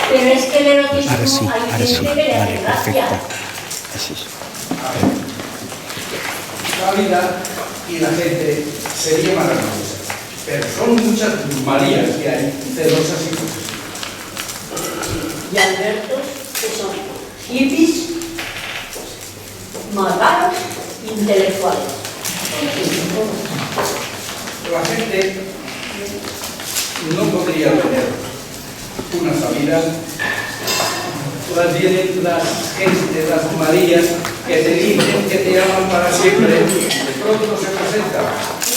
Pero es que el erotismo Ahora sí, hay gente que le hace vale, gracia. perfecto. Así es. La vida y la gente sería maravillosa, pero son muchas Marías que hay, celosas y cosas. Y Albertos, que son hippies, malvados, intelectuales. La gente no podría tener una salida. Vienen las gente, las Marías, que te dicen que te aman para siempre. De pronto se presenta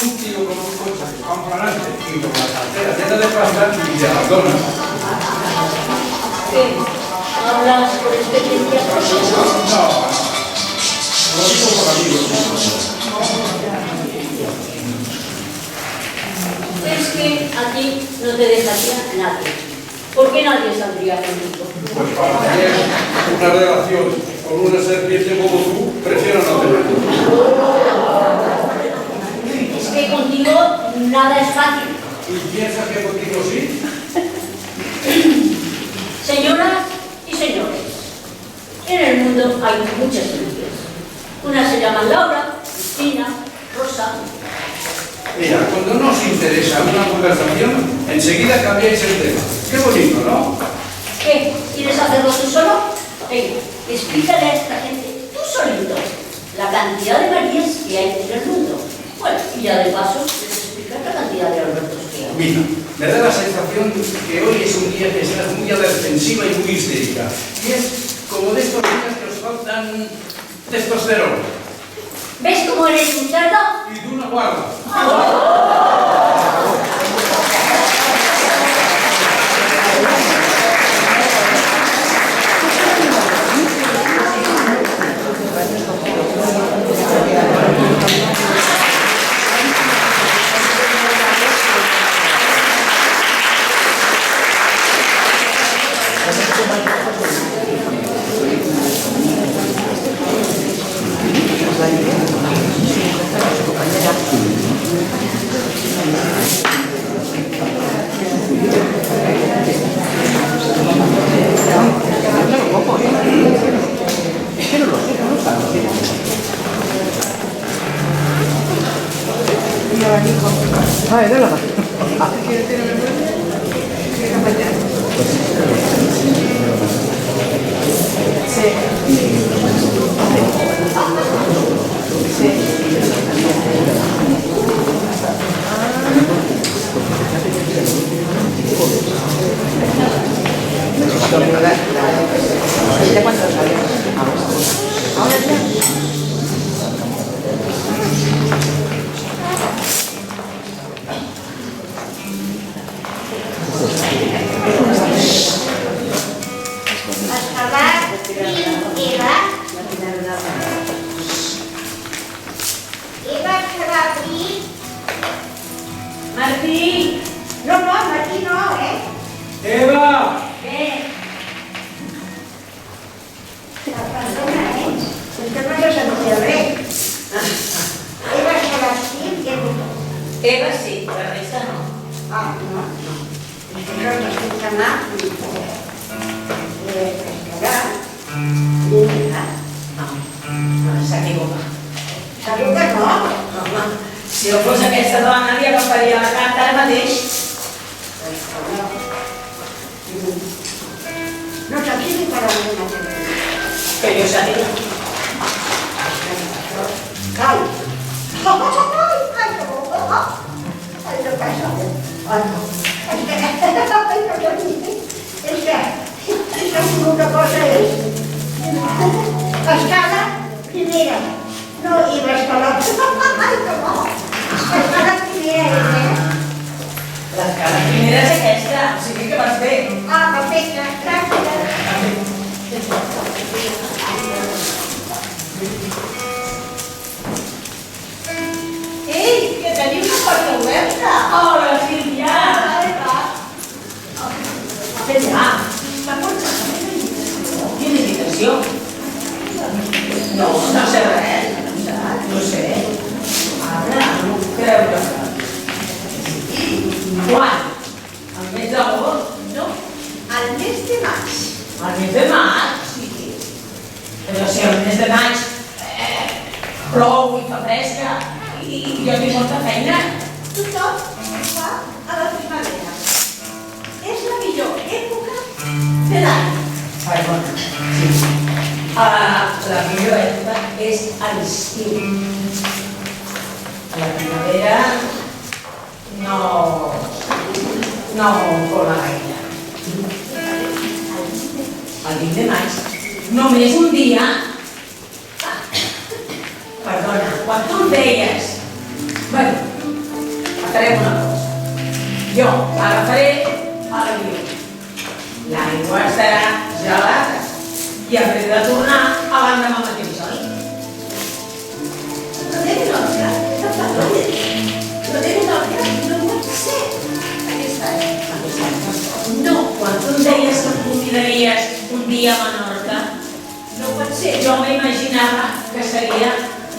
un tío con un coche campanante y con la cartera llena de pasta y te abandona. ¿Qué? ¿Hablas por experiencia propia? No, lo digo por amigos. Es que aquí no te dejaría nadie. ¿Por qué nadie saldría contigo? Pues para tener una relación con una serpiente como tú, prefiero no tenerlo. Es que contigo nada es fácil. ¿Y piensas que contigo sí? Señoras y señores, en el mundo hay muchas familias. Unas se llaman Laura, Cristina, Rosa. Mira, cuando no os interesa una conversación, enseguida cambiáis el tema. Qué bonito, ¿no? ¿Qué? ¿Quieres hacerlo tú solo? Venga, explícale a esta gente, tú solito, la cantidad de Marías que hay en el mundo. Bueno, y ya de paso, les explicas la cantidad de Albertos que hay. Mira, me da la sensación que hoy es un día que estás muy a la defensiva y muy histérica. Y es como de estos días que os faltan testosterona. ¿Ves cómo eres un cerdo? Y de una guarda. Martí. No, Martí no, ¿eh? ¡Eva! ¿Qué? Perdona, ¿eh? Usted no se anuncia el rey. Eva Sebastián, ¿qué dijo? Eva sí, la resta no. Ah, no. Es que no se escucha nada. No, s'equivoca. S'equivoca, no? Home, si no fos aquesta dona, li agafaria la carta ara mateix. No s'aquí ni para una cosa. Que jo sàpiga. Cal. Ai, no. Ai, no passa. Ai, no. És que una cosa és escala primera, no, i l'escala... Ai, que bo! L'escala primera és, L'escala primera és aquesta, o sigui que vas bé. Ah, perfecte, gràcies. Ei, que teniu una porta oberta. Hola, Sílvia. Què ja? La porta quina invitació? No, no sé res. No sé. Ara, no puc creure. Quan? El mes d'agost, no? al mes de maig. Al mes de maig? Sí. Però si al mes de maig plou i fa fresca i jo tinc molta feina. Tothom ho fa a la primavera. És la millor època de l'any. Perdona, sí. La millor època és a l'estiu. A la primavera no cola gaire. El 20 de maig, només un dia. Perdona, quan tu em deies, bueno, farem una cosa. Jo agafaré l'avió. L'aigua estarà gelada i hauré de tornar a l'endemà mateix, oi? No té nòvia, no fa res. No té nòvia, no pot ser aquest any. No, quan tu em deies que em convidaries un dia a Menorca, No pot ser. jo m'imaginava que seria,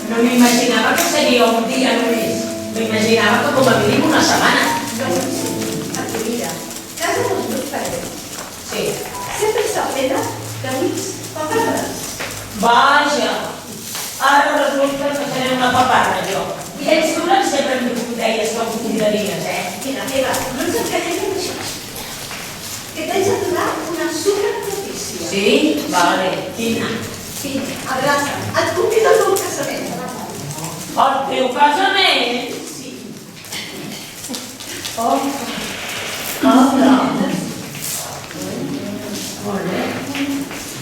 no m'imaginava que seria un dia només, m'imaginava que com a mínim una setmana. No pot ser. Perquè mira, casa dels meus pares Sí. sempre està plena de buits paparres. Vaja, ara resulta que seré una paparra, jo. I ells durant sempre em deies que em convidaries, Mira, Eva, no ens enganyem amb això. Que t'haig de donar una super notícia. Sí? Vale, quina? Vinga, abraça'm. Et convido al meu casament. El teu casament? Sí. Oh, hola. Molt bé.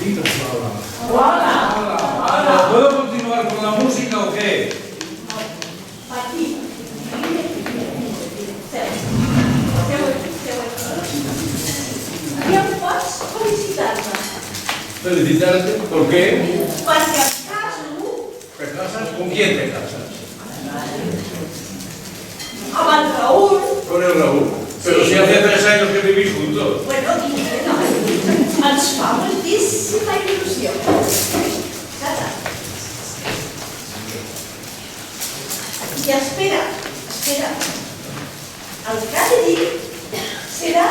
Digues, Paula. Hola. Hola. ¿Puedo continuar con la música o qué? Aquí. I em pots felicitar-me. Felicitarte. ¿Por qué? Perquè em caso ¿Te casas? ¿Con quién te casas? amb el Raül. Con el Raúl. Pero si hace 3 años que vivís juntos. Bueno, no. Ens fa moltíssima il·lusió. Saps? I espera. El que ha de dir serà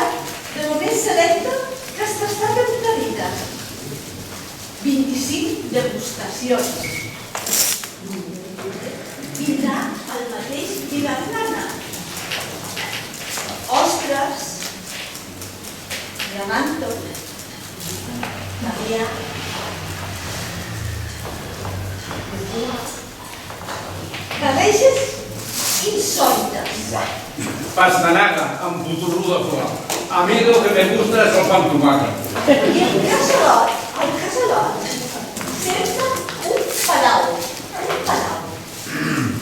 de lo més selecte que has tastat en ta vida. 25 degustacions. Vindrà el mateix Vilaplana. Ostres, Diamanto, Maria, barreges insòlites. Pastanaga amb puturro de flor. A mí lo que me gusta es el pan tumaca. I el casalot, sembla un palau.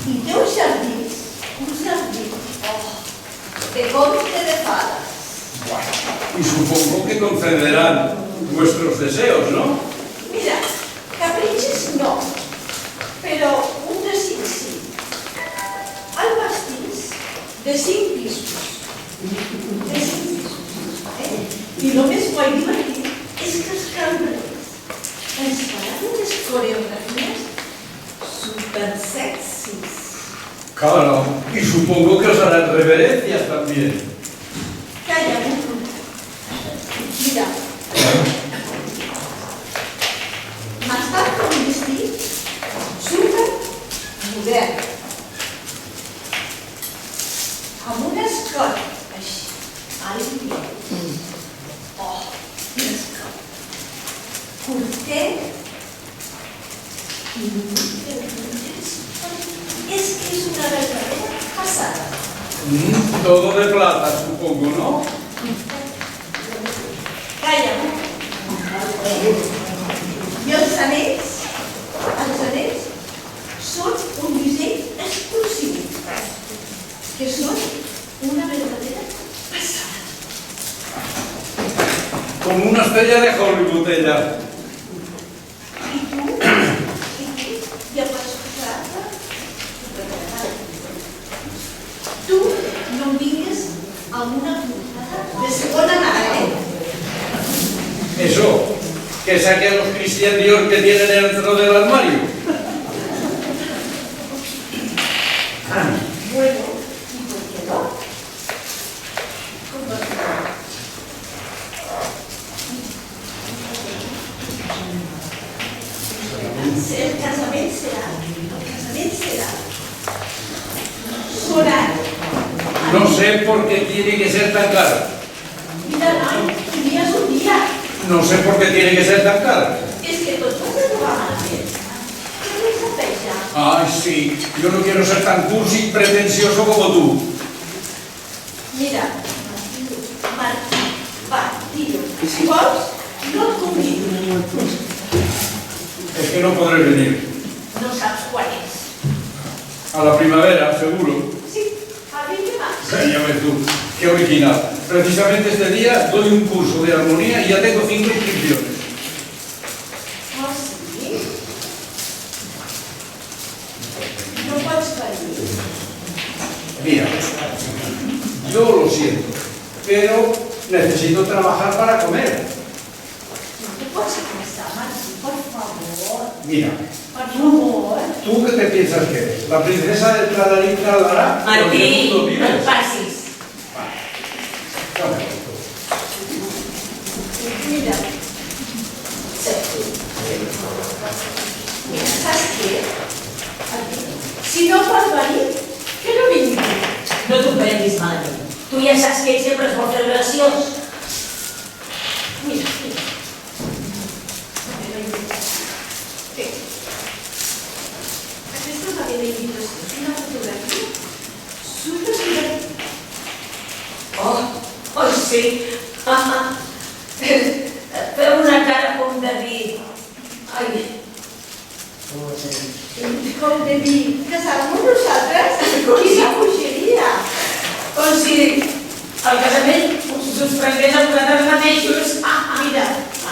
I té uns jardins, de conte de fadas. Y supongo que concederán vuestros deseos, ¿no? Mira, caprichos no, però un desig sí. El pastís de 5 pisos. De 5 pisos. I el més guai i divertit és que els cambrers ens faran unes coreografies supersexis. Claro, y supongo que os harán reverencias también. Calla, mira, m'està com un vestit super modern, amb un escot així, al nivell. Oh, un escot. Curtet i és que és una verdadera passada. Todo de plata, supongo, ¿no? Calla. I els anells són un disseny exclusiu, que són una verdadera passada. Como una estrella de Hollywood ella. I tu ja pots posar-te. Tu no em vingues amb una puntada de segona mà, Eso, que saque a los Christian Dior que tienen dentro del armario. Bueno, ¿y por qué no? El casament serà. Sonar. No sé por qué tiene que ser tan cara. Mira, noi, un dia és un dia. No sé por qué tiene que ser tan cara. És que tots vas a trobar malament. Què vols saber? Ay, sí, yo no quiero ser tan cursi y pretencioso como tú. Mira, Martí, va, tio. Si vols, no et convido. Es que no podré venir. No saps quan és. A la primavera, seguro. Sí, a mi que vas. Ya ves tú, qué original. Precisamente este día doy un curso de armonía y ya tengo 5 inscripciones. Oh, sí? No pots venir. Mira, yo lo siento, pero necesito trabajar para comer. No te pots acostar, Martí, por favor. Mira, Per favor. ¿tú qué te piensas que eres? ¿La princesa del Tralarín Tralará? ¿Donde Martí, tú no vives? et passis. Dame esto. Mira. Mira, saps què? Si no pots venir, que no vingui. No t'ho prenguis malament. Tu ja saps que ell sempre es vol fer graciós. Mira. Què? Aquesta és la meva invitació. Una fotografia superdivertida. Oh, sí. Feu una cara com de dir... Ai, Com de dir, casar-me amb nosaltres? Quina bogeria! com si el casament us prengués a vosaltres mateixos. Mira,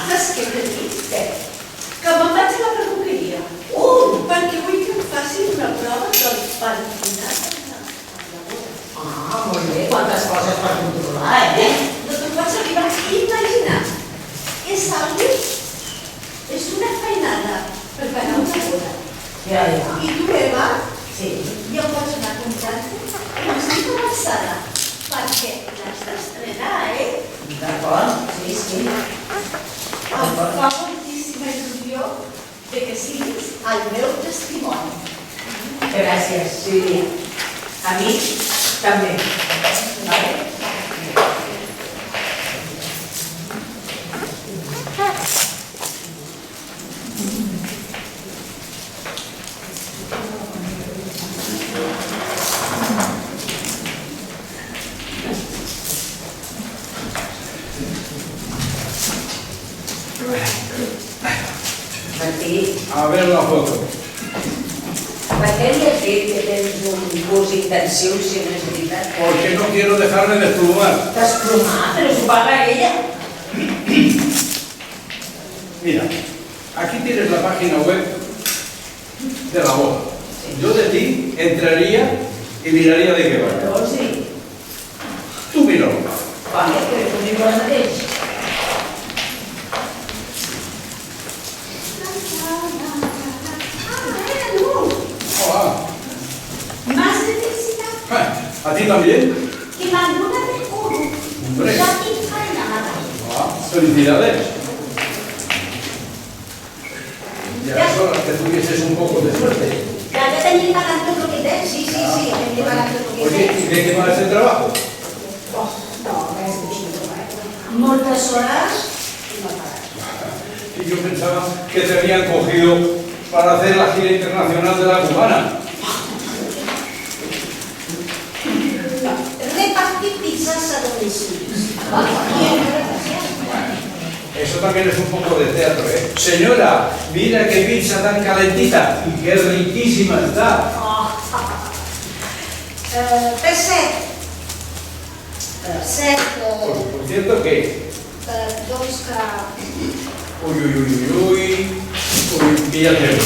saps què t'he dit? Que me'n vaig a la perruqueria. Perquè vull que em facin una prova del pentinat amb la boda. Molt bé, quantes coses per controlar, eh? No te'n pots arribar a imaginar. És algo, és una feinada per pagar una boda. Ja. I tu, Eva, Sí. ja pots anar comprant-te una cinta avançada, perquè l'has d'estrenar, D'acord? Sí. Em fa moltíssima il·lusió de que siguis el meu testimoni. Gràcies, sí. A mi també. Vale? Martí, A ver la foto. per què li has dit que tens un curs intensiu si no és veritat? Porque no quiero dejarme desplumar. Desplomar, però s'ho paga ella. Mira, aquí tienes la página web de la boda. Yo de ti entraría y miraría de qué va. Llavors sí. Tú míralo. Vale, però tu dius el mateix. Ah, Más de felicidad ¿a ti también? que la luna de oro. Hombre. Ya enfainada. Ah, felicidades. Ya es hora que tuvieses un poco de suerte. Ya te tenéis pagando lo que te... Sí, tenéis pagando lo que Oye, te... ¿y de qué va ese trabajo? Moltes hores i no pagar. Y yo pensaba que te habían cogido para hacer la gira internacional de la cubana. Repartir pizzas a domicilios. Eso también es un poco de teatro, ¿eh? Señora, mira qué pizza tan calentita y qué riquísima está. Per cert, Por cierto que... doncs Uy, píllate.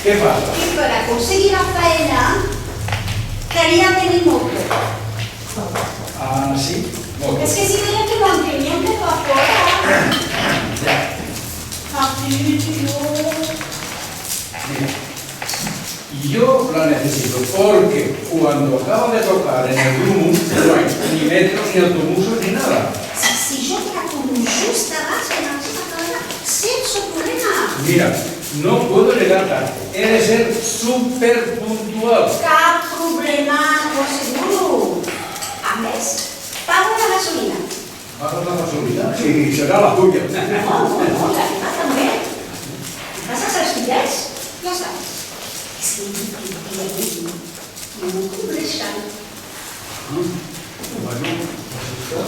¿Qué pasa? que per aconseguir la faena calia tenir moto. Ah, sí. Moto. És que si deien que no en tenien de pa fora. Papi, Y yo la necesito porque cuando acaba de tocar en el Blue no hay ni metros, ni autobusos, ni nada. si jo t'acono just abans que marxis a treballar, sense problema. Mira, no puedo llegar tarde. He de ser súper puntual. Cap problema, ho asseguro. A més, pago la gasolina. ¿Pagas la gasolina? Sí, será la tuya. No, la meva també. Passes els bitllets? Ja saps. És que no compleixen. Bueno, pero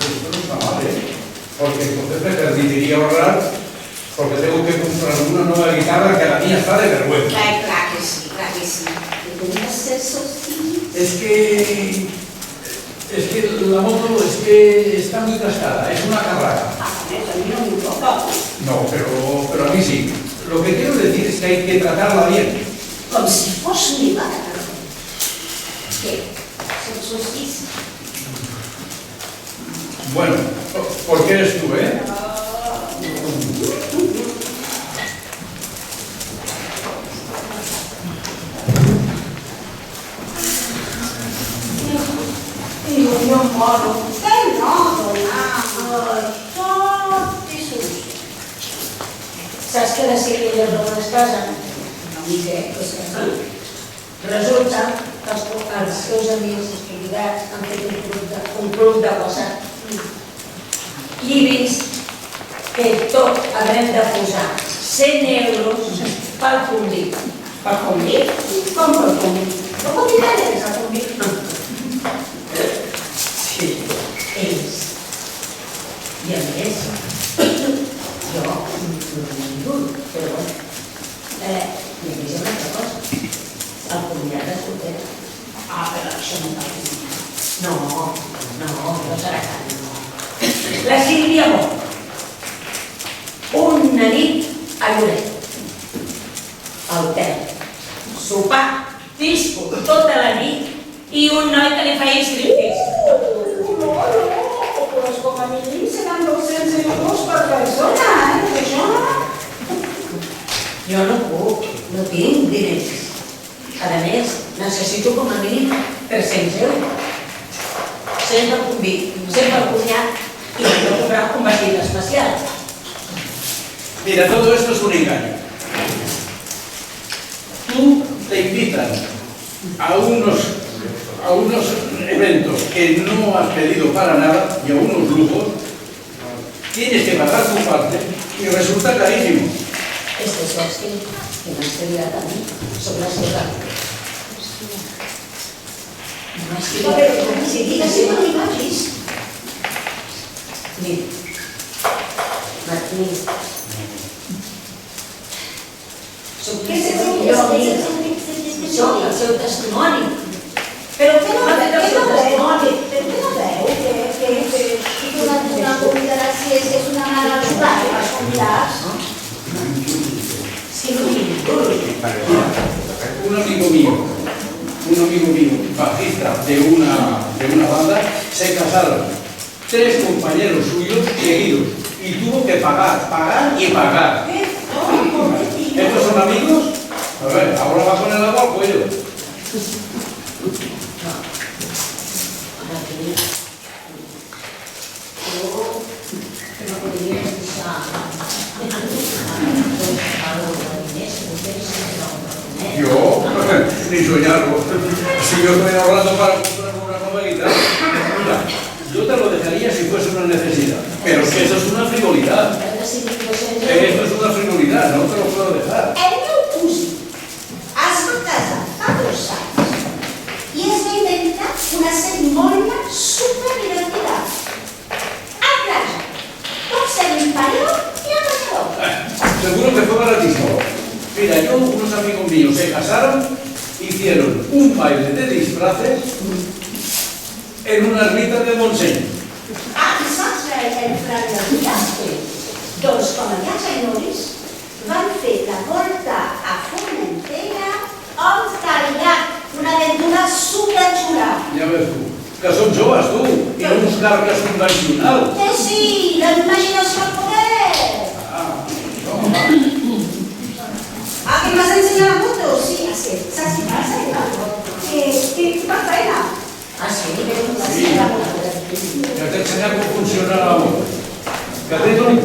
esto no está mal, ¿eh? Porque entonces me permitiría ahorrar, porque tengo que comprar una nueva guitarra que la mía está de vergüenza. Clar que sí, clar que sí. Podries ser sostingut. Es que la moto es que está muy cascada, es una carraca. A mi no m'importa. No, pero a mí sí. Lo que quiero decir es que hay que tratarla bien. Com si fos meva. Què? Som sostits? Bueno, porque eres tú, ¿eh? Jo moro. Que no, dona. Tot és just. Saps que de seguida on es casen? Una mica, doncs que sí. Resulta que els seus amics convidats han fet un club de WhatsApp. I he vist que tot haurem de posar 100 euros pel convit. Per convit? Com per convit? No pot dir res al convit? Sí. Ells. I a més, jo no ningú, però bueno. I a més hi ha una altra cosa. El convidat de soltera. Però això no va fer. No serà tant, no. La Sílvia Bo. Una nit a Lloret. Al hotel. Sopar, disco, tota la nit i un noi que li feia striptease. No, doncs com a mínim seran 200 euros per persona, això. Jo no puc, no tinc diners. A més, necessito com a mínim 300 euros. 100 per convit, 100 per cunyat i hem de comprar un vestit especial. Mira, todo esto es un engaño. Tú te invitan a unos eventos que no has pedido para nada y a unos lujos, tienes que pagar tu parte y resulta carísimo. Este sostre que m'has triat a mi sobre la seva. M'has triat a mi, si digues si no m'hi vagis. Mira, Martí, soc el seu testimoni. Però què no veu? Que una comida así es una mala lugar para los convidados. Sí, no tinc. Un amigo mío, bajista de una banda, se casaron 3 compañeros suyos seguidos y tuvo que pagar y pagar. ¿Estos son amigos? A ver, ahora va con el agua al cuello. Yo, ni soñarlo. Si yo estoy ahorrando para comprar una nueva guitarra, mira, yo te lo dejaría si fuese una necesidad. Pero es que eso es una frivolidad. Esto es una frivolidad, no te lo puedo dejar. El meu cosí es va casar fa 2 anys i es va inventar una cerimònia superdivertida. A casa, tot seguint pareo i a passador. Seguro que fue baratísimo. Mira, unos amigos míos se casaron, hicieron un baile de disfraces en una ermita de Montseny. Ah, i saps el frare del fiasco? Doncs com a viatge i nois van fer la volta a Formentera on calia una aventura superxula. Ya ves tú, que son joves tú, y no uns cargas convencional. Que sí, la imaginació al poder. No, va. Ah, que m'has ensenyat la foto? Sí, saps què passa? Que va feina. Ah, sí? Sí. Ya te enseñé cómo funciona la moto. Que te doy.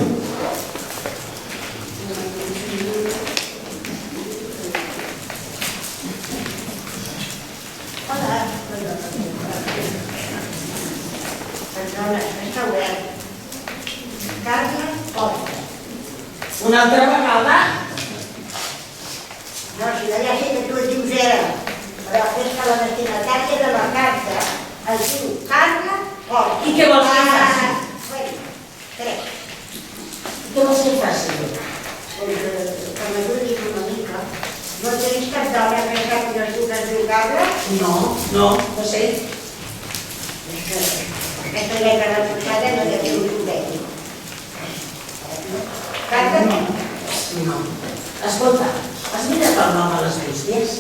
Una altra vegada? No, si no ja sé que tu et dius era, però és que la destinatària de la carta es diu Carla Porta. I què vols que faci? Bueno, crec. Què vols que faci? Que m'ajudis una mica. No tens cap dona que sap que es diu Carla? No sé. És que aquesta lletra reforçada no té un conveni. Carla? No. Escolta, has mirat el nom a les bústies?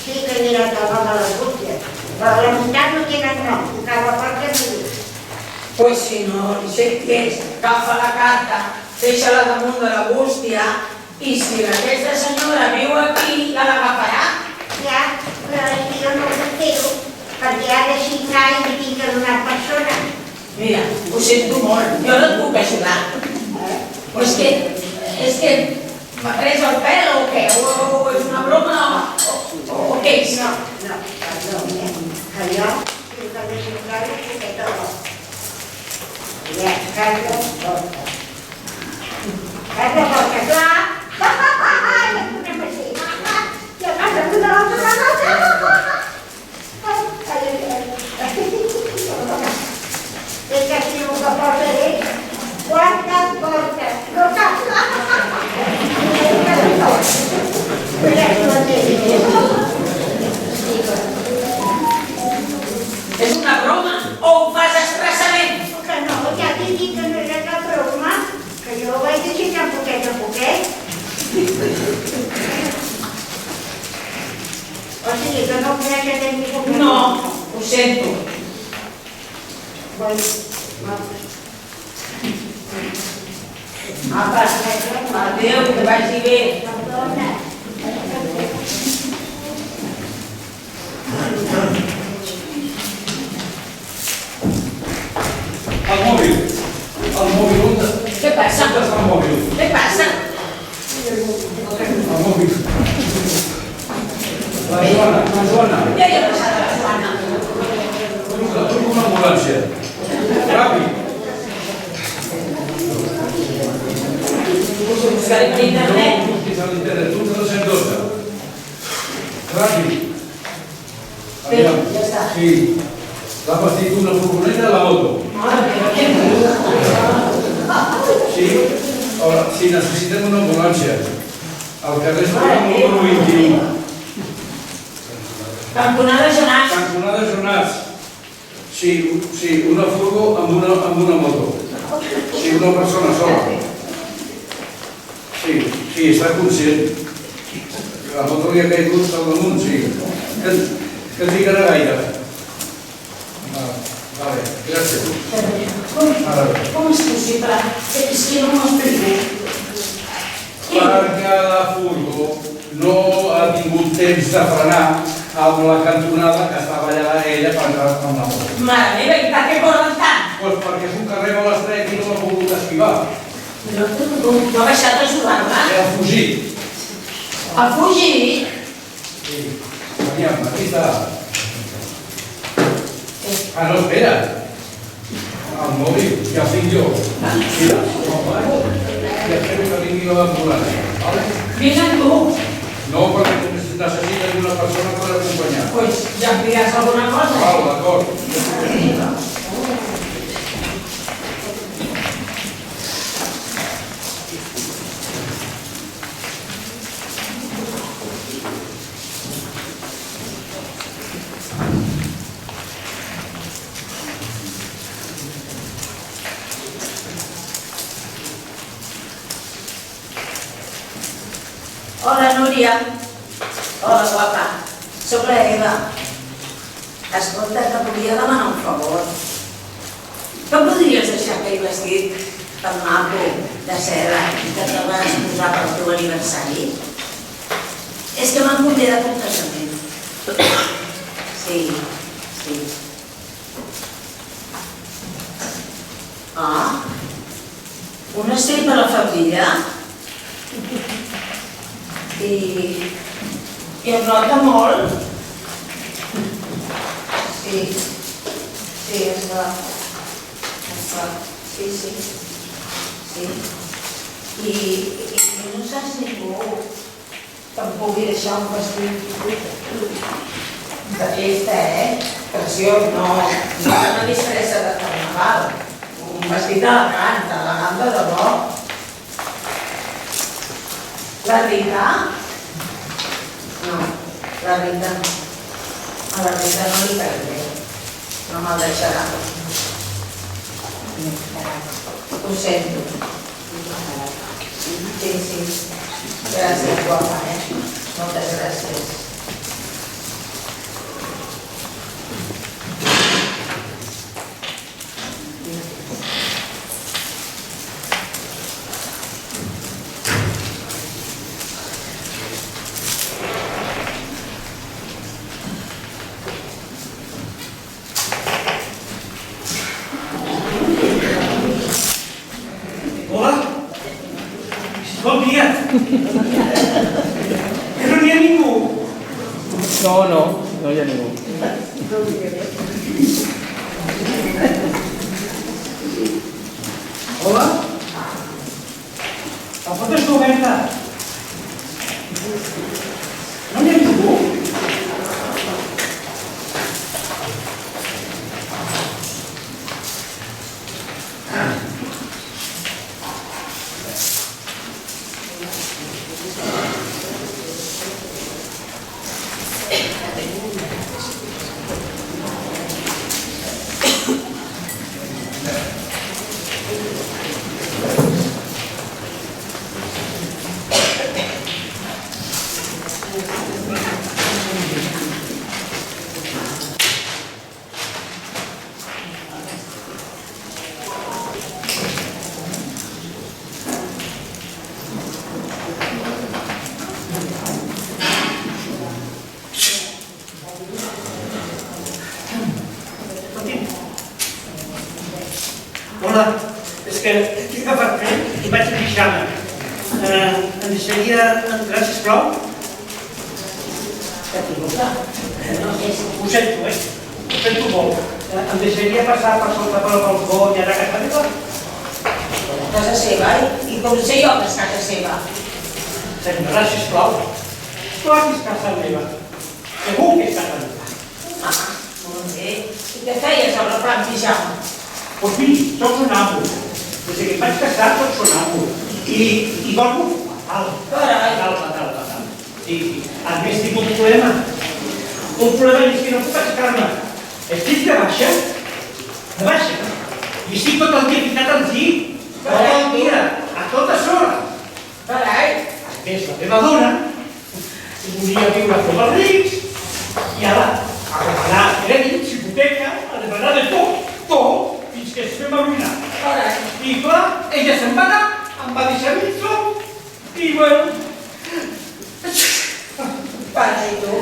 Sí que he mirat el nom de les bústies, però la meitat no tenen nom, Carla Porta no diu. Pues si no sé què és, agafa la carta, deixa-la damunt de la bústia i si aquesta senyora viu aquí, ja l'agafarà. Ja, però és que jo no ho fer-ho, perquè ha de signar i li tinc de donar persona. Mira, ho sento molt, jo no et puc ajudar. Però és que m'ha pres el pèl o què? O és una broma o què és? No, perdó, que jo, si que de signar i que tot. Ja, Carla Porta. Carla Porta, clar! Ja podem així. Ja passa d'una a l'altra. És que si no que porta és Quarta Porta. No cal. És una broma o ho fas expressament? Que no, ja t'he dit que no era cap broma, que jo ho vaig deixar poquet a poquet. O sigui, que no crec que tingui poquet. No, ho sento. Bueno, Apa, adéu, que vagi bé. perdona. El mòbil, on Què passa? està el mòbil? Què passa? El mòbil. La Joana. Ja hi ha passat la Joana. Truca una ambulància. Ràpid. Buscaré per internet. Busquis a l'internet, truca al 112. Ràpid. Bé, ja està. Sí. L'ha partit una furgoneta a la moto. Sí. Ara, si necessitem una ambulància. Al carrer Estoril número 21. Cantonada Jonàs. Cantonada Jonàs. Sí, una furgo amb una moto. Sí, una persona sola. Sí, està conscient. La moto li ha caigut al damunt, sí. Que et ficarà gaire. Vale, gràcies. Com és possible? És que no m'ho explico. Perquè la furgo no ha tingut temps de frenar amb la cantonada que estava allà ella per entrar amb la moto. Mare meva, i per què corren tant? Doncs perquè és un carrer molt estret i no l'ha pogut esquivar. No ha baixat a ajudar-la. Ha fugit. Ha fugit? Sí. Aviam, aquí està. Ah, no, espera. El mòbil, ja el tinc jo. Mira, ja espero que vingui l'ambulància. Vale? Vine amb tu. No, perquè necessites una persona per acompanyar. Doncs ja em diràs alguna cosa. Val, d'acord. Hola, Núria. Hola, guapa. Soc la Eva. Escolta, que volia demanar un favor. Que podries deixar aquell vestit tan maco de seda que te vas posar pel teu aniversari? És que m'han convidat a un casament. Sí. Ah, un estil per a la família. I es nota molt. Sí, es va. Sí. Sí. I no saps ningú que em pugui deixar un vestit de festa, preciós, no una disfressa de carnaval, un vestit elegant de debò. La Rita? No, la Rita no. A la Rita no li caig bé. No me'l deixarà. Ho sento. Sí. Gràcies, guapa, Moltes gràcies. Bon dia! Que no n'hi ha ningú! No hi ha ningú. Hola? La porta està oberta. No n'hi ha ningú? Hola, és que he agafat tren i vaig a pixar-me. Em deixaria entrar, sisplau? Ho sento, Ho sento molt. Em deixaria passar per sota pel balcó i anar a casa meva? Casa seva, I com sé jo que és casa seva? Senyora, sisplau. Clar que és casa meva. Segur que és casa meva. Molt bé. I què feies al refrà en pijama? Doncs miri, soc un amo. Des que em vaig casar, soc un amo. I dormo fatal. Fatal. Sí. A més, tinc un problema. Un problema és que no puc aixecar-me. Estic de baixa. I estic tot el dia ficat al llit. Tot el dia, a totes hores. Carai. A més, la meva dona volia viure com els rics i ara a demanar crèdits, hipoteca, a demanar de tot, fins que es fem arruïnar. I clar, ella se'n va anar, em va deixar mig sol, i bueno... Pare, i tu?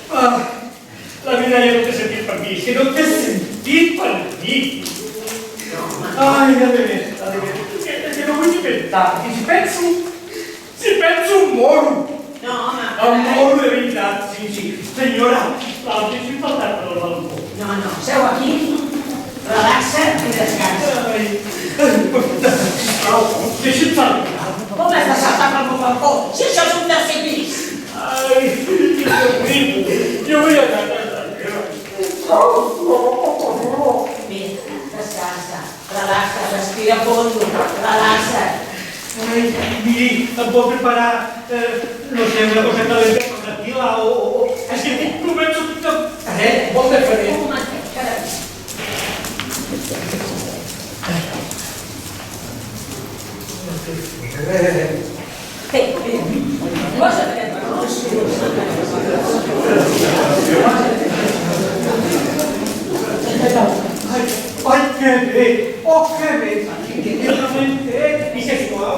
La vida ja no té sentit per mi, que no té sentit per mi. Ai, ja ve més, que no vull ni pensar, que si penso moro. No, home, Em moro de veritat, sí. Senyora, sisplau, deixi'm faltar per al balcó. No, seu aquí, relaxa't i descansa. Sisplau, deixi'm saltar. Com has de saltar pel meu balcó, si això és un tercer pis? Ai, que horrible. Jo vull anar a casa meva. Mira, descansa, relaxa, respira fondo, relaxa't. Ai, miri, em pot preparar, no sé, una coseta de tequila o... És que començo que... Molt de fred. Un momentet, carai. Posa't aquest barrós. Ai, que bé! Oh, que bé! Que realment i que suau.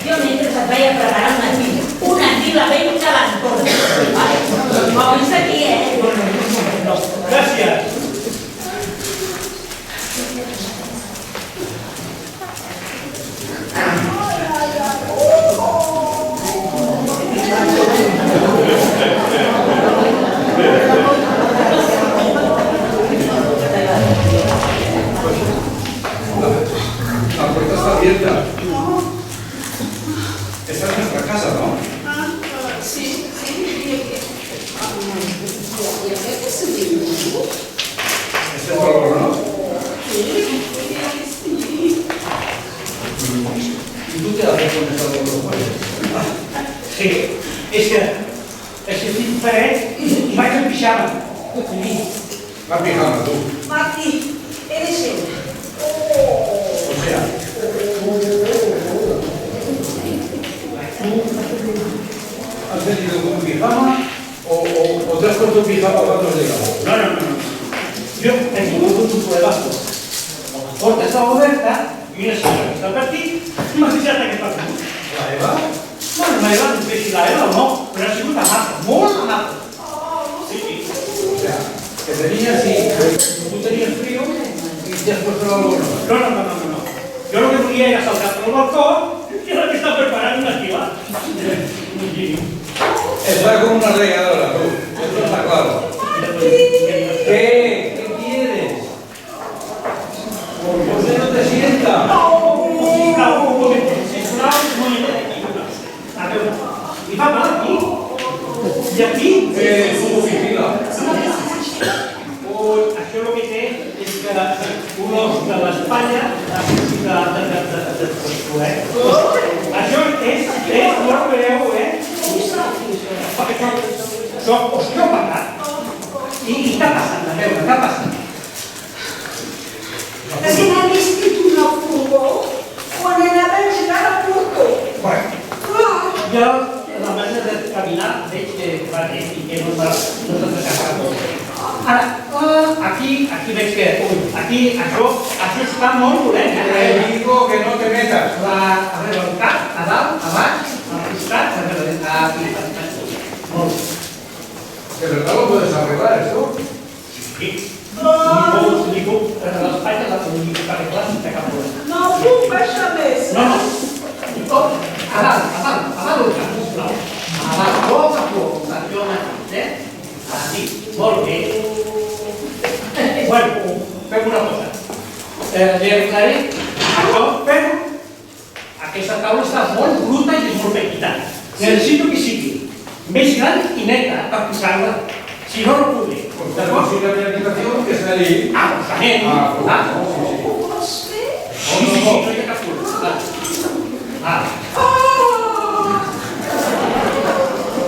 Jo mentre et vaig a preparar una anguila ben calentona. Moure's d'aquí, Gràcies. pones algo de los jueves. Sí, és que estic fred i vaig en pixama. Va pijama, tu. Martí, eres él. O sea, ¿has venido con pijama o te has puesto pijama cuando has llegado? No. Jo he tingut un problemazo. La porta estava oberta i una senyora que estava per aquí m'ha deixat aquest partit. La Eva? Bueno, l'Eva, no sé si l'Eva o no, però ha sigut amaca, molt amaca. Sí. O sea, que tenías y tú tenías frío y te has puesto la lona. No. Jo el que volia era saltar pel balcó i ara que està preparant una esquiva. Está como una regadora, tú. Eso está claro. ¿Qué? ¿Qué quieres? ¿Por qué no te sientas? Sisplau, un momentet, sisplau, un momentet aquí. A veure, li fa mal aquí? I aquí? Como vigila. Això el que té és que un os de l'espatlla de poder. Això és, no ho veieu, soc osteòpata. I què passa? A veure, què passa? Que n'ha vestit una furgó quan anava a engegar la porta. Bueno, jo, la manera de caminar, veig que va bé i que no s'ha de casar. Ara, aquí veig que, aquí, això està molt dolent. Te digo que no te metas. A veure, el cap, a dalt, a baix, al costat, a veure, aquí. Molt bé. ¿De verdad lo puedes arreglar esto? Sí. Li puc l'espatlla, li puc arreglar sense cap problema. No puc baixar més. No. Li puc, a dalt, el cap, sisplau. A dalt, poc a poc, jo mateix, Així, molt bé. Bueno, fem una cosa. Li arreglaré això, però aquesta taula està molt bruta i és molt petita. Necessito que sigui més gran i neta per posar-la. Si no, no podré. D'acord? Si la habitación que está ahí. Justament. Ho vols fer? Sí, no hi ha cap problema.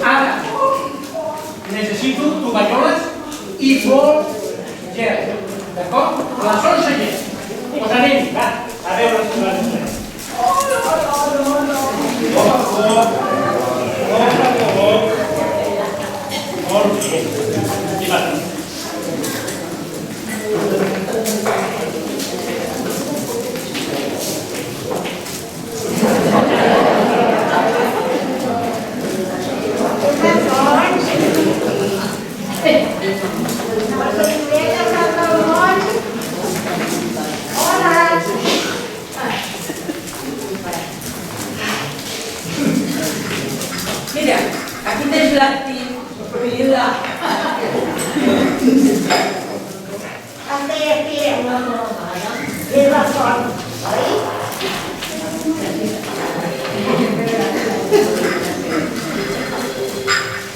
Ara, necessito tovalloles i molt gel. D'acord? La solsa gel. Posarem, va, a veure si va fer. Molt bé. I va. Mira, aquí tens l'àctic, la... Andei aquí de la font, oi?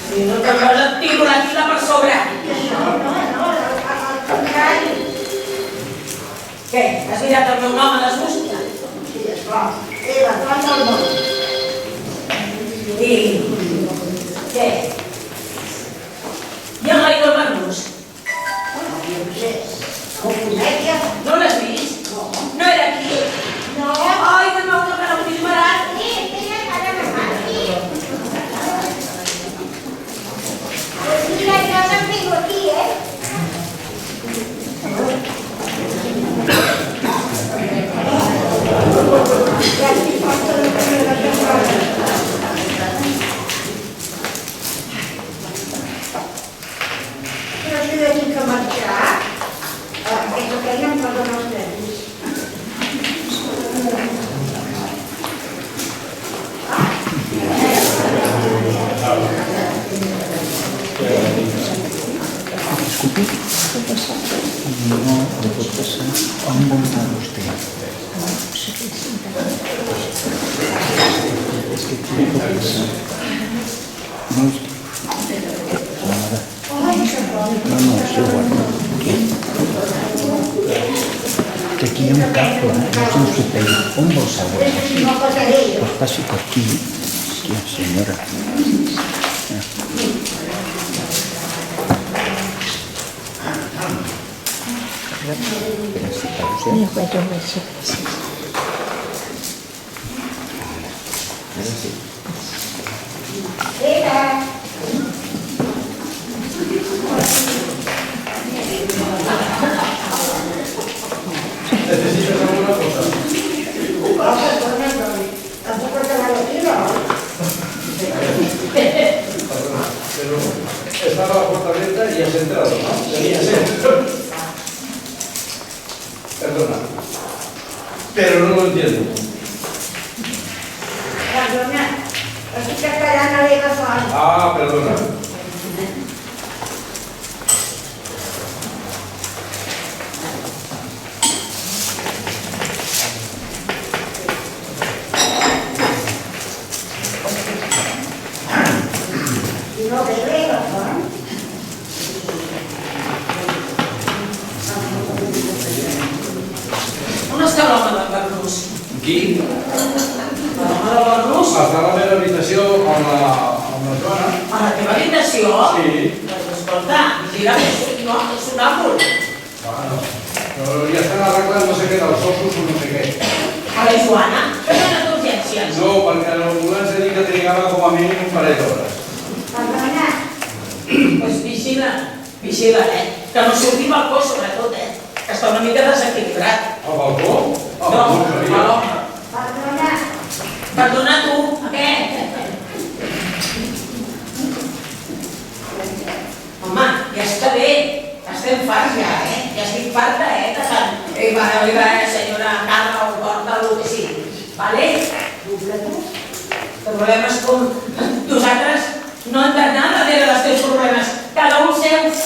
Si no te'n vas estimular aquí la per sobre. No, al contrari. Què? Has mirat el meu nom a les busques? Sí, esclar, de la font del món. I... què? I el Laila Marnús? No ho sé, com comèdia? No l'has vist? No era aquí? No. Ai, que m'heu tocat el fill barat. Mira, jo no vinc aquí, Ja estic força de tenir la temporada. Però si he de marxar, aquesta feina em perdona els nervis. Disculpi, no li pot passar on vol anar vostè. És que aquí li pot passar. No, no, és igual. Aquí. aquí hi ha un cable, no sé si ho veig. On vols saber? Eso sí no pasaré yo. Pues passi per aquí. Hòstia, senyora. Espera, si pausa. Mira, pues yo me sé. Ara sí. Era. ¿Necesitas alguna cosa? Tampoco te la retiro. Perdona, pero estaba la puerta abierta y has entrado, ¿no? Debía ser. Perdona. Pero no lo entiendo. Perdona, estic esperant a l'Eva Font. Ah, perdona. I no ve l'Eva Font. On està l'home del Bernús? Qui? L'home del Bernús? Està a la meva habitació amb la Joana. A la teva habitació? Sí. Doncs escolta, vigila que és un àmbul. Bueno, però ja estan arreglant no sé què dels ossos o no sé què. A la Joana? Què dones d'urgències? No, perquè l'ambulància ha dit que trigava com a mínim un parell d'hores. Perdona, Doncs vigila, que no surti al balcó sobretot, que està una mica desequilibrat. Al balcó? No, No a sabia. l'home. perdona. Perdona tu, a què? Home, ja està bé, estem farts ja, ja estic farta, que tant. Va, senyora Carla, o porta el que sigui, vale? El problema és com nosaltres no hem d'anar darrere dels teus problemes, cada un seus.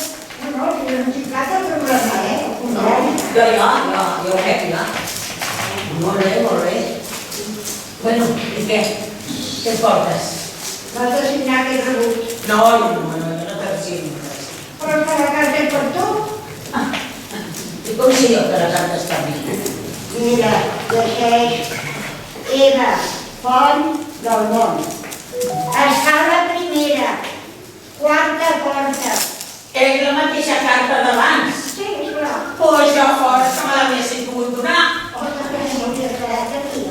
No, si no tinc cap de problema, al contrari. Ja ho veig, ja. Molt bé. Bueno, i què? Què portes? Vas a signar aquest rebut. No, jo no t'he decidit res. Però per la carta per tu. I com sé jo que la carta està bé? Mira, llegeix Eva Font del Món. Escala primera, quarta porta. És la mateixa carta d'abans. Sí, esclar. Pues jo fora que me l'haguessin pogut donar. O també no hauria quedat aquí,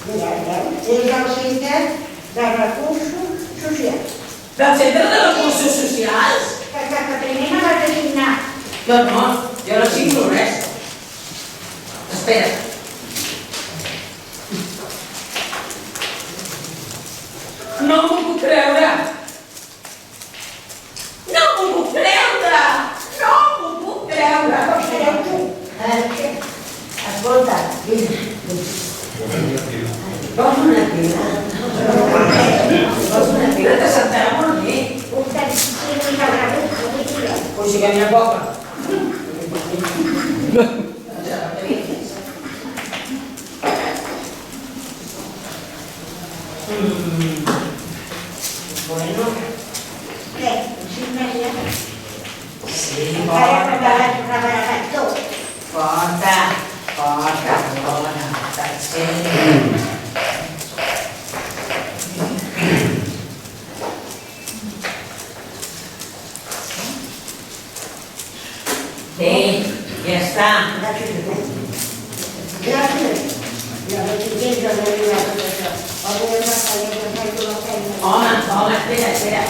Mira, és el centre de recursos socials. Del Centre de Recursos Socials? Que primer me vas assignar. No, jo no signo res. Espera. No m'ho puc creure. No m'ho puc creure. No m'ho puc creure. Però sereu tu. Escolta, Vols una pila? Vols una pila? Te sentarà molt bé. un taxi de rebut, no vull dir. O sigui que n'hi ha poca. Bueno, Què? Signes ja? sí, Encara no bona. t'has revelat tot. Bona. Tercer. Bé, ja està. Gràcies. Ja no tinc temps de veure tot això. Avui em va fallar que faig una feina. Home, espera.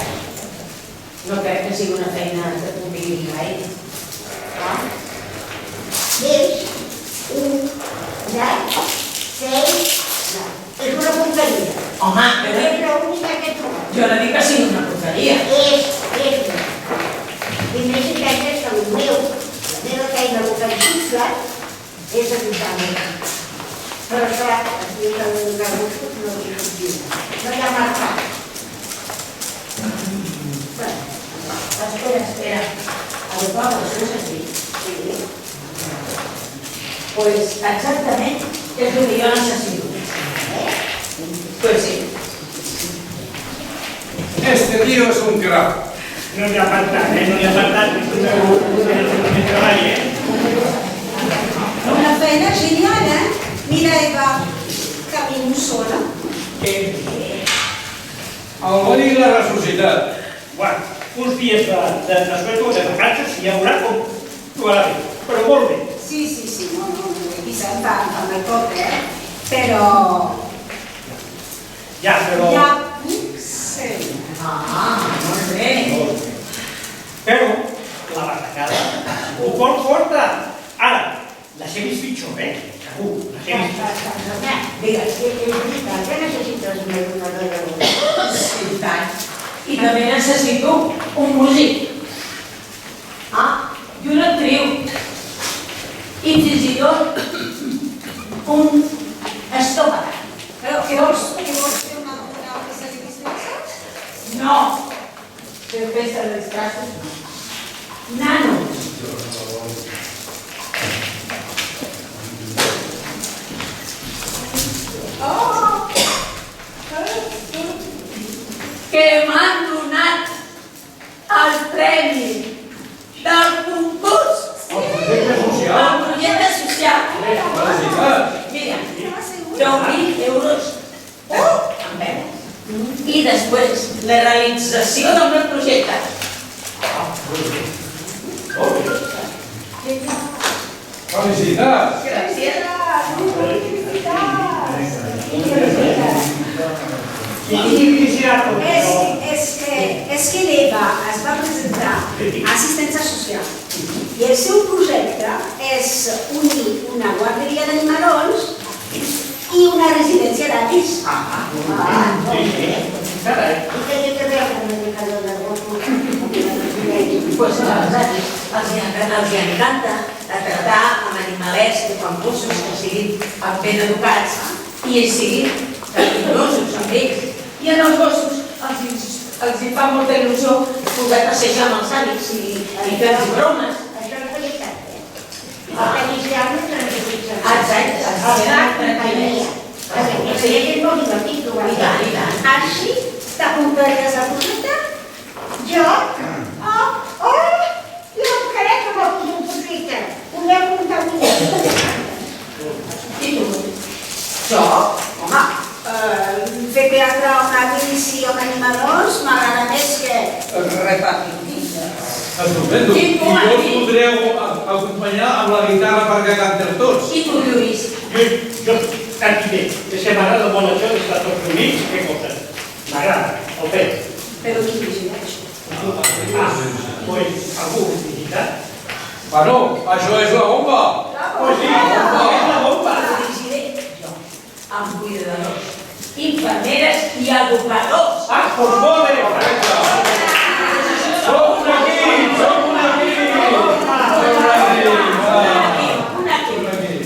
No crec que sigui una feina que tu diguis mai. És un llac, 6, és una porqueria. Home, És l'única que trobo. jo no dic que sigui una porqueria. És. I més si penses que el meu, la meva feina, el que em xucla, és ajudar-me. Però clar, aquí el recursos no hi funciona. No hi ha mercat. Espera. Adequar els senzill. Sí. Pues exactament és el que jo necessito. Pues sí. Este tío es un crack. No n'hi ha faltat, no n'hi ha faltat. que treballi, Una feina genial, Mira, Eva, camino sola. El món i la ressuscitat. Bueno, uns dies de sueto, de vacances, i ja veurà com trobarà bé. Però molt bé. Sí, no, aquí se'n fa el tot, Però... Ja, però... Ja puc ser. Molt bé. Però la batacada ho pot portar. Ara, la sé més pitjor, segur, la sé més pitjor. Digues, és veritat que necessites una donadora de l'ús. Sí, tant. I també necessito un músic. I una actriu. I fins i tot un estòmac. Què vols fer una peça de disfresses? No. Fer peça de disfresses no. Nanos. Que m'han donat el premi del concurs Projecte social. del projecte social. Felicitats. Mira, 10.000 euros en benes. I després la realització del meu projecte. Felicitats. Gràcies. És que l'Eva es va presentar a assistència social i el seu projecte és unir una guarderia d'animalons i una residència d'avis. Carai. I què té a veure amb l'indicador de gossos? Pues els encanta de tractar amb animalets que fan gossos que siguin ben educats i siguin carinyosos amb ells. I en els gossos els hi fa molta il·lusió poder passejar amb els avis i fer-los bromes. Això és veritat, perquè inicialment no necessites. Exacte. Perquè és molt divertit trobar. I tant. Així t'apuntaries a projecte? Jo? Jo crec que m'ha posat un projecte. Podem muntar un projecte. I tu? Jo? Home, Fer teatre amb avis i amb animalons m'agrada més que repartir. Estupendo. I vos podreu acompanyar amb la guitarra perquè canteu tots. I tu, Lluís? Jo canti bé. És que m'agrada molt això d'estar tots reunits, què coses. M'agrada, el fet. Però qui decideix? Pues algú visitat. Bueno, això és la bomba. Pues sí, és la bomba. Dirigiré jo, amb cuidadors, infermeres i educadors. Pues molt bé. Som un equip, som un equip. Un equip.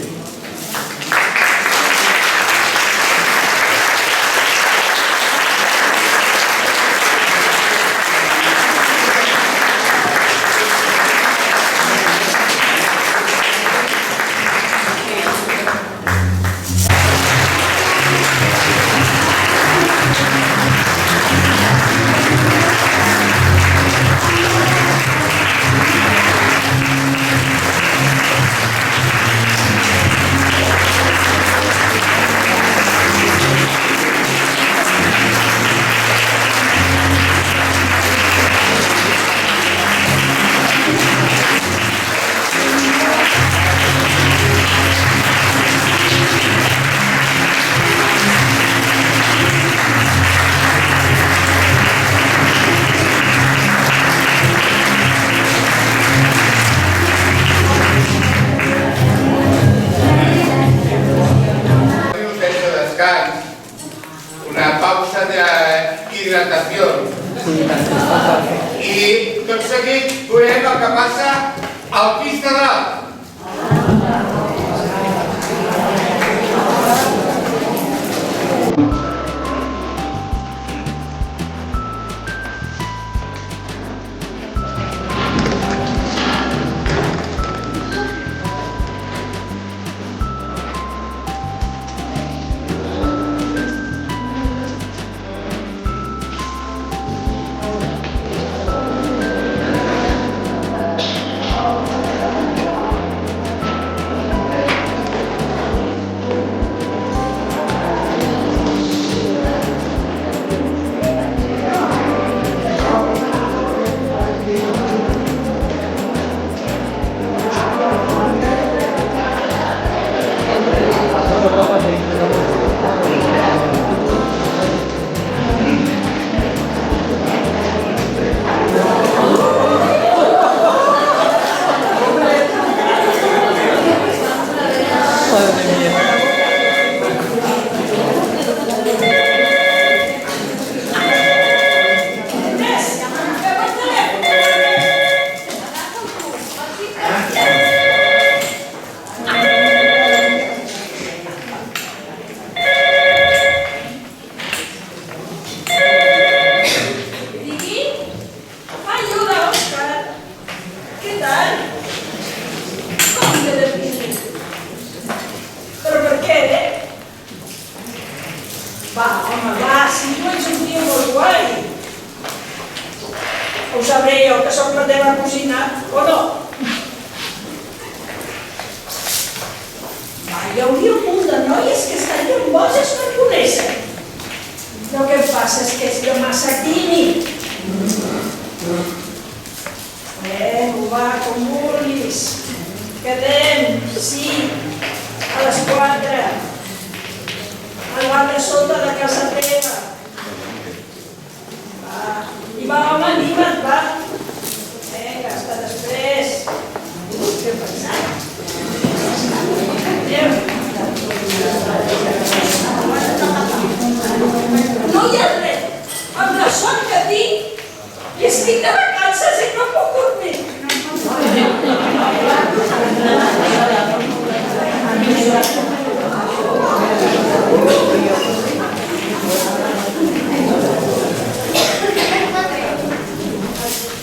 teva cosina o no? Hi hauria un munt de noies que estarien boges per conèixer. El que passa és que és massa tímid. Va, com vulguis. Quedem, sí, a les 4. Al bar de sota de casa teva. Va, i va, home, anima't, va. Vinga, hasta després. Què ha passat? No hi ha res. Amb la son que tinc, i estic de vacances i no puc dormir.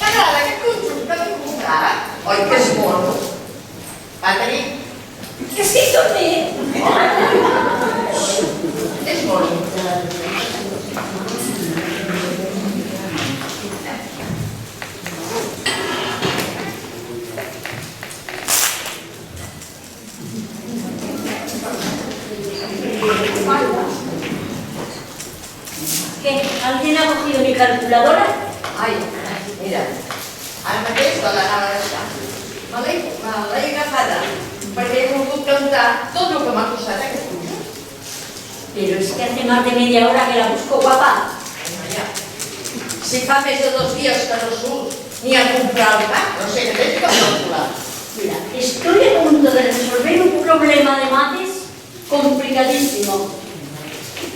T'agrada aquest conjunt que tinc encara? Oi que és mono? Patrick, Que estic dormint. és mono. ¿Qué? ¿Alguien ha cogido mi calculadora? Ai, mira, ara mateix te l'anava a deixar. Me l'he agafada perquè he volgut cantar tot el que m'ha costat aquest conjunt. Pero es que hace más de media hora que la busco, guapa. Ja. Si fa més de 2 dies que no surt ni a comprar el pa, no sé què tens que calcular. Mira, estoy a punto de resolver un problema de mates complicadísimo.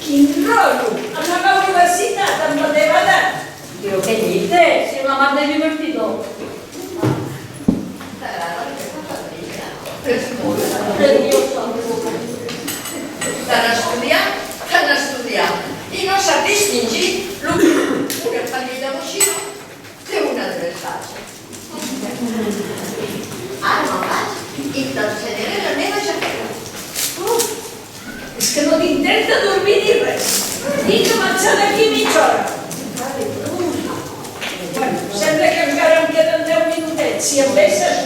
Quin rotllo. Anar a la universitat amb la teva edat. ¿Pero qué dices? Si es más de divertido. T'agrada aquesta Patricia? És molt. Precioso. T'han estudiat i no sap distingir el que una família moixina té un adreçat. Ara me'n vaig i t'ensenyaré la meva jaqueta. És que no tinc temps de dormir ni res. Tinc que marxar d'aquí mitja hora. Bueno, sembla que encara em queden 10 minutets. Si em deixes...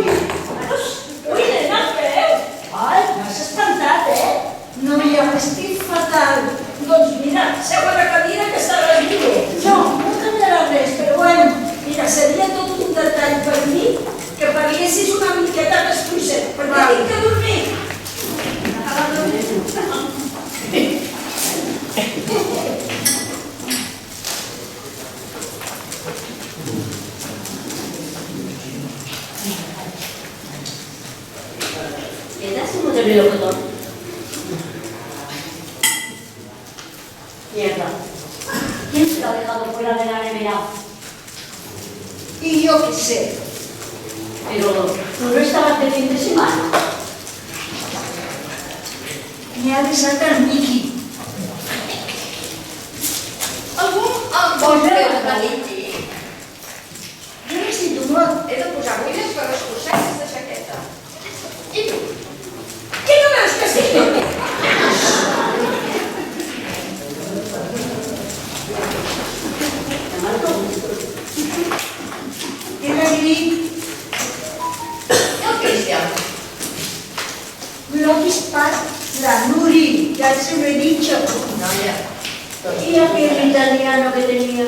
Ui, nena, veu? Ai, m'has espantat, No, ja m'estic fatal. Doncs mira, seu a la cadira que estaràs millor. No canviarà res, però bueno, mira, seria tot un detall per mi que parlessis una miqueta més fluixet, perquè tinc que dormir. ¿Le das un de melocotón? Mierda. ¿Quién se lo ha dejado fuera de la nevera? Y yo qué sé. Pero tú no estabas de fin de semana. Me ha de saltar Miki. Algú em vol veure venir aquí? Jo necessito molt. He de posar buides per escurçar aquesta jaqueta. I tu? Què no veus que estic dormint? Què m'ha dit? I el Cristian? Lo he visto la Nuri, ya se lo he dicho. Noia, Y aquel italiano que tenía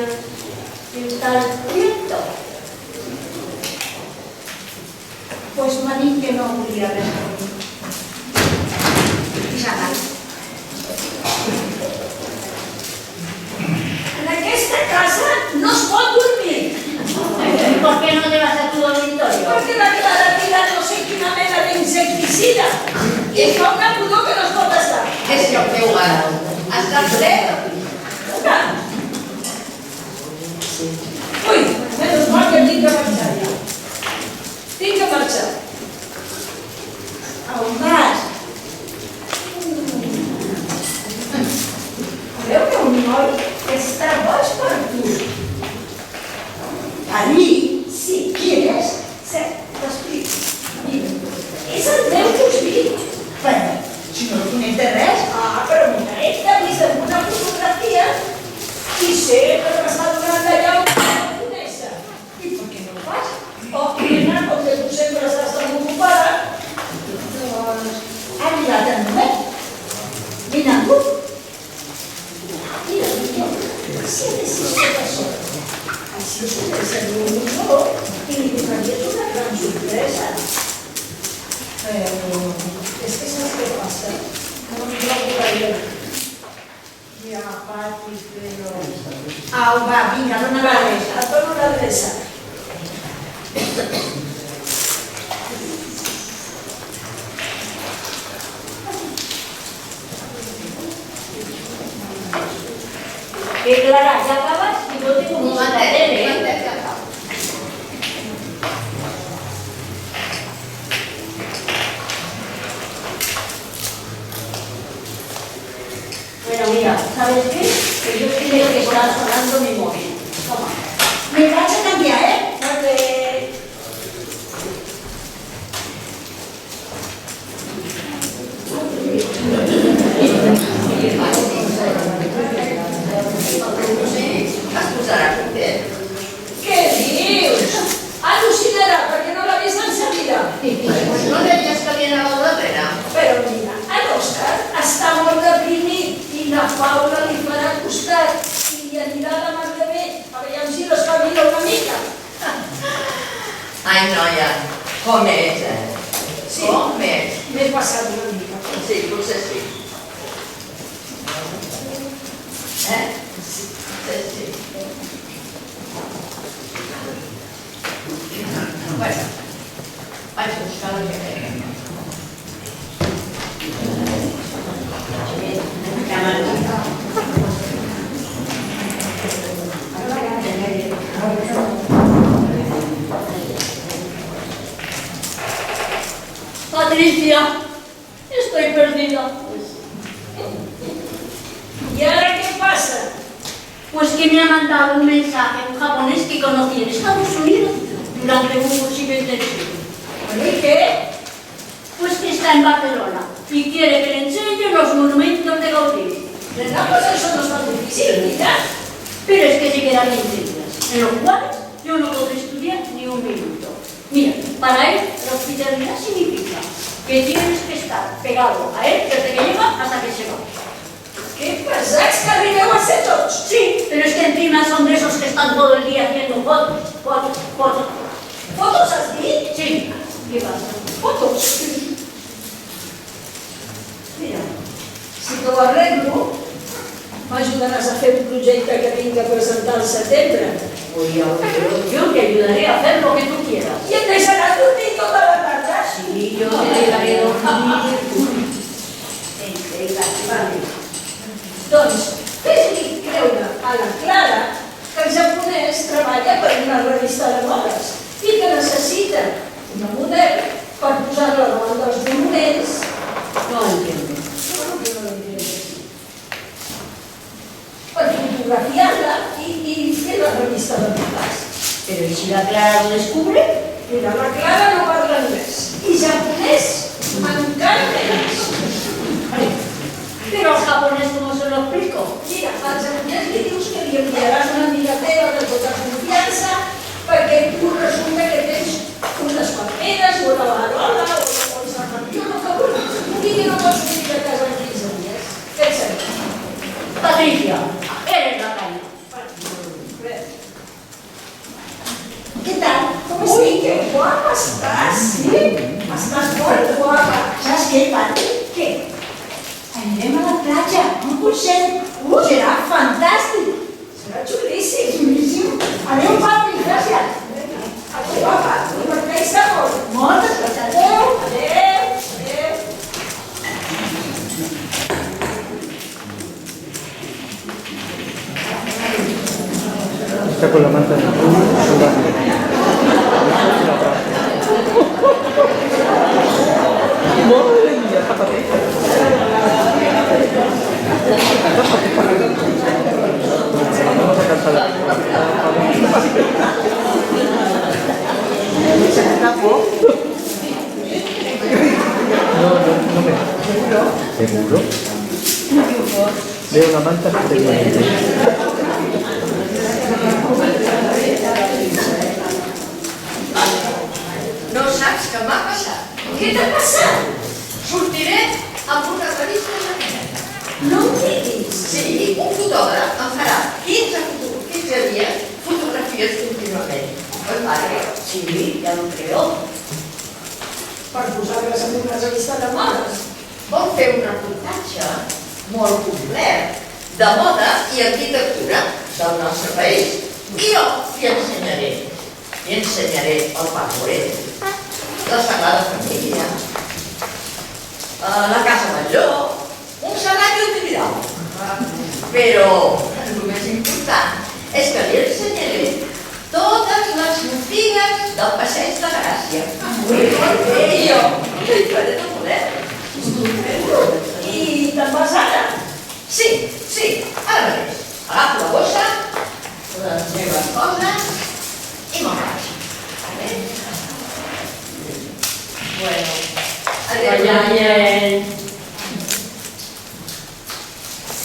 el tal Prieto. Pues m'ha dit que no volia res per mi. I s'ha anat. En aquesta casa no es pot dormir. ¿Y por qué no te vas a tu dormitorio? Perquè la Clara tira no sé quina mena d'insecticida i fa una pudor que no es pot estar. és que el teu ara està ple de Ui, menys mal que tinc que marxar ja. Tinc que marxar. A on vas? Veu que un noi està boig per tu. Allí, si quieres, se t'explica. passa? No m'hi trobo gaire. Ja, Pati, però... Au, va, vinga, dona l'adreça. Et dono l'adreça. Clara, ya acabas y yo tengo mucha tele. Bueno, mira, ¿sabes qué? Que yo creo que está sonando mi móvil. Toma. Me vaig a canviar, eh? Perquè... Què dius? Al·lucinarà, perquè no l'ha vist en sa vida. No deies que li anava al darrere? Però mira, l'Òscar està molt deprimit i la Paula li farà costat i li anirà la mar de bé. A veure si l'espavila una mica. Ai, noia, com és, Sí. Com és? M'he passat una mica. Sí, potser sí. Sí. Bueno, vaig a buscar la jaqueta. Patricia, estoy perdida. ¿Y ahora qué pasa? Pues que me ha mandado un mensaje un japonés que conocí en Estados Unidos durante un cursillo intensivo. Bueno, ¿y qué? Pues que está en Barcelona y quiere que le enseñe los monumentos de Gaudí. ¿Verdad? Pues eso no es tan difícil, mira. Pero es que se quedan 20 días, en los cuales yo no puedo estudiar ni un minuto. Mira, para él la hospitalidad significa que tienes que estar pegado a él desde que llega hasta que se va. ¿Qué pesats que arribeu a ser tots? Sí, pero es que encima son de esos que están todo el día haciendo fotos. Fotos has dit? Sí, ¿qué pasa? Fotos. Mira, si t'ho arreglo, m'ajudaràs a fer un projecte que tinc que presentar al setembre. Oye, yo te ayudaré a hacer lo que tú quieras. I em deixaràs dormir tota la tarda? Sí, yo te dejaré dormir. Vale. Doncs, fes-li creure a la Clara que el japonès treballa per una revista de modes i que necessita una model per posar-la davant dels monuments. No entiendo. Bueno, que no l'entiendes. Per fotografiar-la i fer la revista de modes. Pero ¿y si la Clara lo descubre? Mira, la Clara no parla anglès i japonès encara menys. Pero al japonés, ¿cómo se lo explico? Mira, al japonès li dius que li enviaràs una amiga teva de tota confiança perquè tu resulta que tens unes palmeres o una varola o un serralló, el que vulguis. I que no pots sortir de casa en 15 dies. Què et sembla? Patricia, eres la caña. ¿Qué tal? ¿Cómo estás? Uy, qué guapa estás, ¿sí? Estás muy guapa. Saps què, Pati? ¿Qué? Anirem a la platja, a un concert. Serà fantàstic. Serà xulíssim. Xulíssim. Adéu, Pati, gràcies. Adéu, guapa. Diverteix-te molt. Moltes gràcies. Adéu. Adéu. Adéu. Está con la manta en el sudando. Madre mía, vamos a cantar. No me. ¿Seguro? Veo una manta que te viene. No saps què m'ha passat? Què t'ha passat? Sortiré amb una revista japonesa. No em diguis. Sí, un fotògraf em farà 15 dies fotografies contínuament. Oi, pare? Sí, ya lo creo. Per posar-les en una revista de modes. vol fer un reportatge molt complet de moda i arquitectura del nostre país. I jo li ensenyaré. Li ensenyaré el Parc Güell, la Sagrada Família, la Casa Batlló, un Serrat i un Tibidabo. Però el més important és que li ensenyaré totes les botigues del Passeig de Gràcia. I jo li faré de model. I te'n vas ara? Sí, ara mateix. Agafo la bossa, les meves coses i me'n vaig. Bueno, Adéu.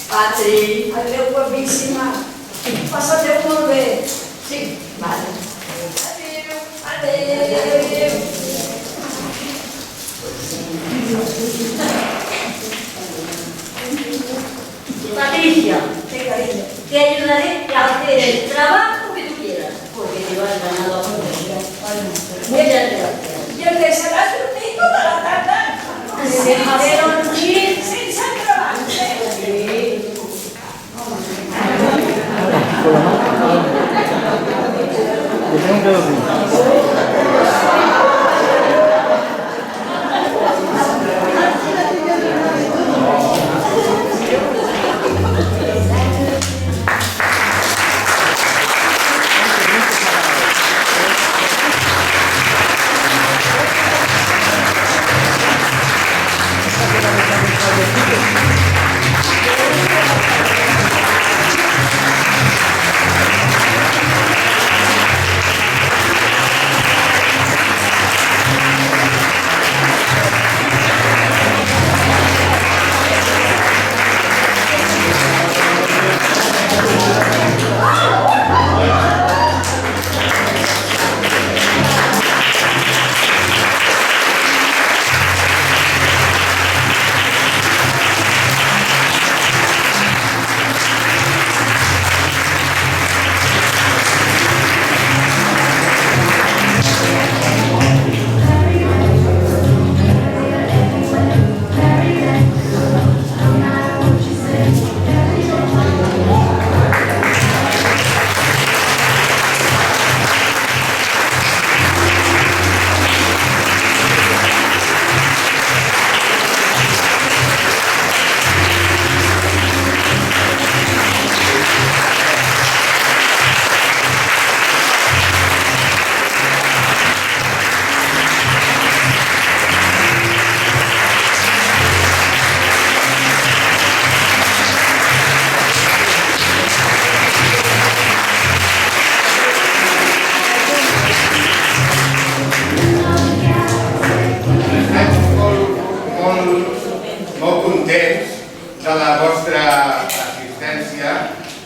Patri. Adéu, guapíssima. Passateu molt bé. Sí, vale. Adéu. Patricia, Sí, cariño. te ayudaré a hacer el trabajo que tú quieras, porque te lo has ganado a profesión. Muchas gracias. I em deixaràs dormir tota la tarda? Te dejaré dormir. Sense entrebancs, Sí. Con la mano. Yo tengo que dormir.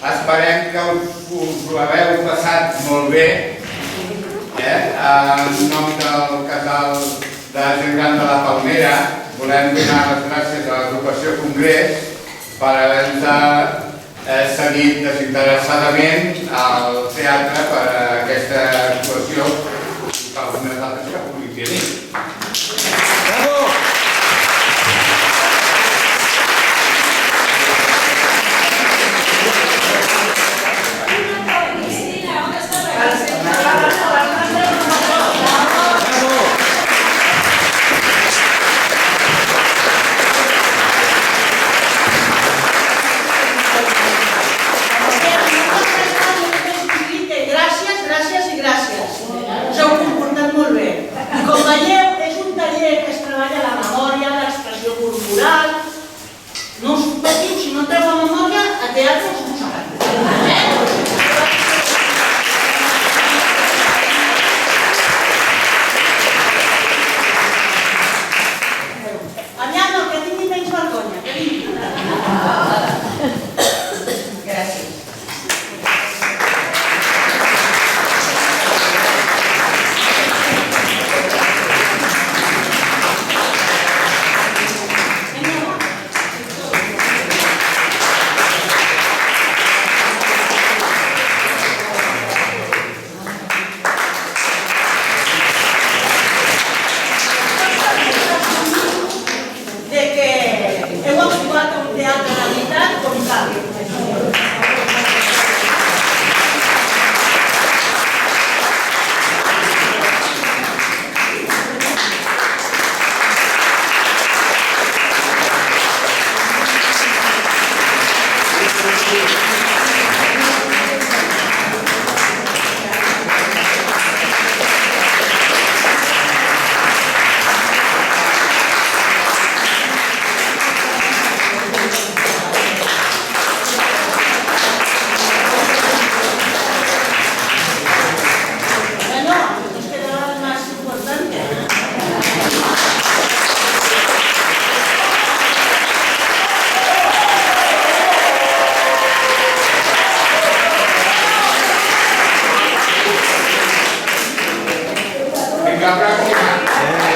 Esperem que us ho hagueu passat molt bé. En nom del casal de gent gran de la Palmera volem donar les gràcies a l'agrupació Congrés per haver-nos seguit desinteressadament al teatre per aquesta actuació i per algunes altres que pugui fer. Gràcies i gràcies. Us heu comportat molt bé. I com veieu, Vinga, pràctica.